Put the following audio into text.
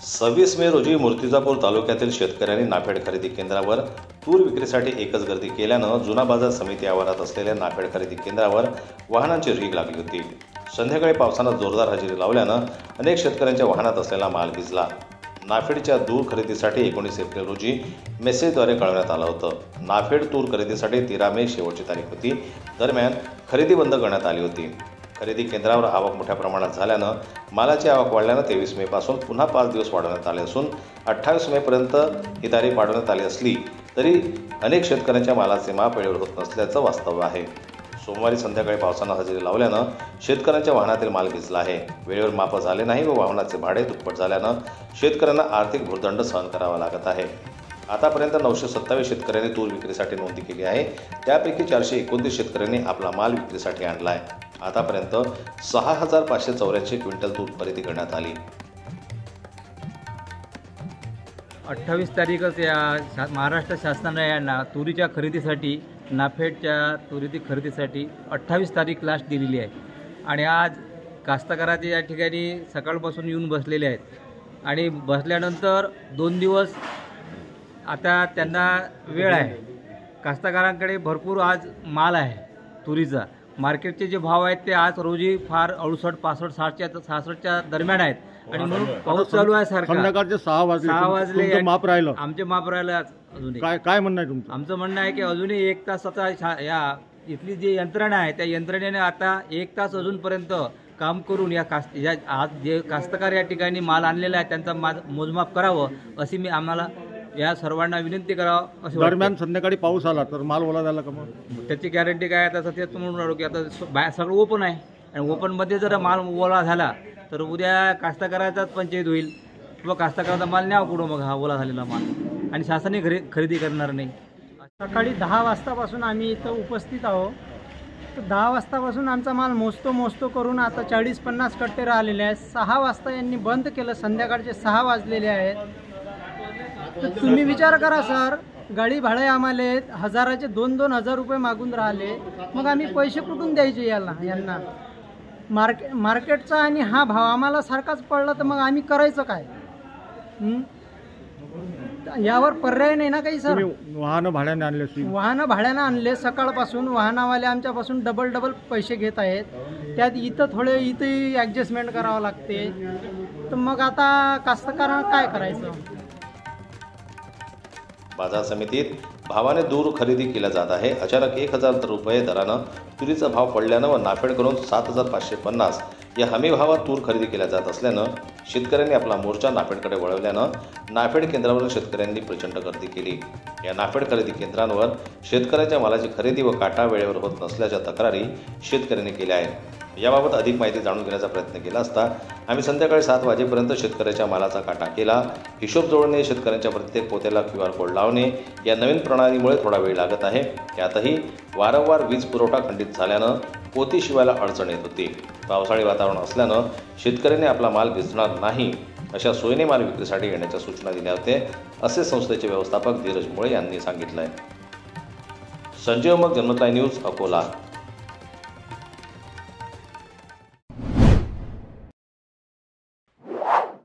26 मे रोजी मूर्तिजापूर तालुक्यातील शेतकऱ्यांनी नाफेड खरेदी केंद्रावर तूर विक्रीसाठी एकच गर्दी केल्यानं जुना बाजार समिती आवारात असलेल्या नाफेड खरेदी केंद्रावर वाहनांची रीग लागली होती। संध्याकाळी पावसानं जोरदार हजेरी लावल्यानं अनेक शेतकऱ्यांच्या वाहनात असलेला माल भिजला। नाफेडच्या तूर खरेदीसाठी 19 एप्रिल रोजी मेसेजद्वारे कळवण्यात आलं होतं। नाफेड तूर खरेदीसाठी 13 मे शेवटची तारीख होती। दरम्यान खरेदी बंद करण्यात आली होती। खरेदी केंद्रावर आवक मोठ्या प्रमाणात झाल्यानं मालाची आवक वाढल्यानं 23 मे पासून पुन्हा 5 दिवस वाढवण्यात आले असून 28 मे पर्यंत ही तारीख वाढवण्यात आली असली तरी अनेक शेतकऱ्यांच्या मालाचे माप वेळेवर होत नसल्याचं वास्तव आहे। सोमवारी संध्याकाळी पावसानं हजेरी लावल्यानं शेतकऱ्यांच्या वाहनातील माल भिजला आहे। वेळेवर माप झाले नाही व वाहनाचे भाडे दुप्पट झाल्यानं शेतकऱ्यांना आर्थिक भुर्दंड सहन करावा लागत आहे। आतापर्यंत 927 शेतकऱ्यांनी तूर विक्रीसाठी नोंदणी केली आहे। त्यापैकी 429 शेतकऱ्यांनी आपला माल विक्रीसाठी आणला आहे। आतापर्यंत 6584 क्विंटल तूर खरेदी करण्यात आली। 28 तारीखच या महाराष्ट्र शासनाने या तुरीच्या खरेदीसाठी नाफेडच्या तुरी खरेदीसाठी 28 तारीख लास्ट दिलेली आहे आणि आज कास्तकाराचे या ठिकाणी सकाळपासून येऊन बसलेले आहेत आणि बसल्यानंतर 2 दिवस आता त्यांना वेळ आहे। कास्तकारांकडे भरपूर आज माल आहे तुरीचा। मार्केटचे जे भाव आहेत ते आज रोजी फार 68, 65, 66च्या दरम्यान आहेत आणि म्हणून पाऊस चालू आहे सारखा। संध्याकाळचे 6 वाजले माप राहिलं, आमचे माप राहिलं अजून। काय म्हणणं आहे तुमचं? आमचं म्हणणं आहे की अजूनही 1 तासाचा या इथली जी यंत्रणा आहे त्या यंत्रणेने आता 1 तास अजूनपर्यंत काम करून या आज जे कास्तकार या ठिकाणी माल आणलेला आहे त्यांचा मोजमाप करावं अशी मी आम्हाला या सर्वांना विनंती करावं असे। दरम्यान संध्याकाळी पाऊस आला तर माल ओला झाला का? मग त्याची गॅरंटी काय? आता सध्या म्हणून राहिलो की आता सगळं ओपन आहे आणि ओपनमध्ये जर माल ओला झाला तर उद्या कास्तकाराचाच पंचायत होईल किंवा कास्तकाराचा माल न्याव कुठं मग हा ओला झालेला माल आणि शासनाने खरेदी करणार नाही। सकाळी 10 वाजतापासून आम्ही इथं उपस्थित आहोत। तर 10 वाजतापासून आमचा माल मोजतो करून आता 40-50 कट्टे राहिलेले आहेत। 6 वाजता यांनी बंद केलं, संध्याकाळचे 6 वाजलेले आहेत। तर तुम्ही विचार करा सर, गाडी भाडे आम्हाला हजाराचे 2-2 हजार रुपये मागून राहिले, मग आम्ही पैसे कुठून द्यायचे यांना? मार्केटचा आणि हा भाव आम्हाला सारखाच पडला तर मग आम्ही करायचं काय? यावर पर्याय नाही ना काही सर। वाहनं भाड्याने आणले, वाहनं भाड्यानं आणले, सकाळपासून वाहनावाले आमच्यापासून डबल पैसे घेत आहेत। त्यात इथं ॲडजस्टमेंट करावं लागते। तर मग आता कास्तकारांना काय करायचं? बाजार समितीत भावाने तूर खरेदी केल्या जात आहे। अचानक 1000 रुपये दरानं तुरीचा भाव पडल्यानं व नाफेडकडून 7550 या हमी भावात तूर खरेदी केल्या जात असल्यानं शेतकऱ्यांनी आपला मोर्चा नाफेडकडे वळवल्यानं नाफेड केंद्रावर शेतकऱ्यांनी प्रचंड गर्दी केली। या नाफेड खरेदी केंद्रांवर शेतकऱ्यांच्या मालाची खरेदी व काटा वेळेवर होत नसल्याच्या तक्रारी शेतकऱ्यांनी केल्या आहेत। याबाबत अधिक माहिती जाणून घेण्याचा प्रयत्न केला असता आम्ही संध्याकाळी 7 वाजेपर्यंत शेतकऱ्याच्या मालाचा काटा केला। हिशोब जोडणे, शेतकऱ्यांच्या प्रत्येक पोत्याला QR कोड लावणे या नवीन प्रणालीमुळे थोडा वेळ लागत आहे। त्यातही वारंवार वीज पुरवठा खंडित झाल्यानं पोती शिवायला अडचण येत होती। पावसाळी वातावरण असल्यानं शेतकऱ्यांनी आपला माल भिजणार नाही अशा सोयीने माल विक्रीसाठी येण्याच्या सूचना दिल्या होत्या असे संस्थेचे व्यवस्थापक धीरज मुळे यांनी सांगितलं आहे। संजय उमग, जन्मत न्यूज, अकोला।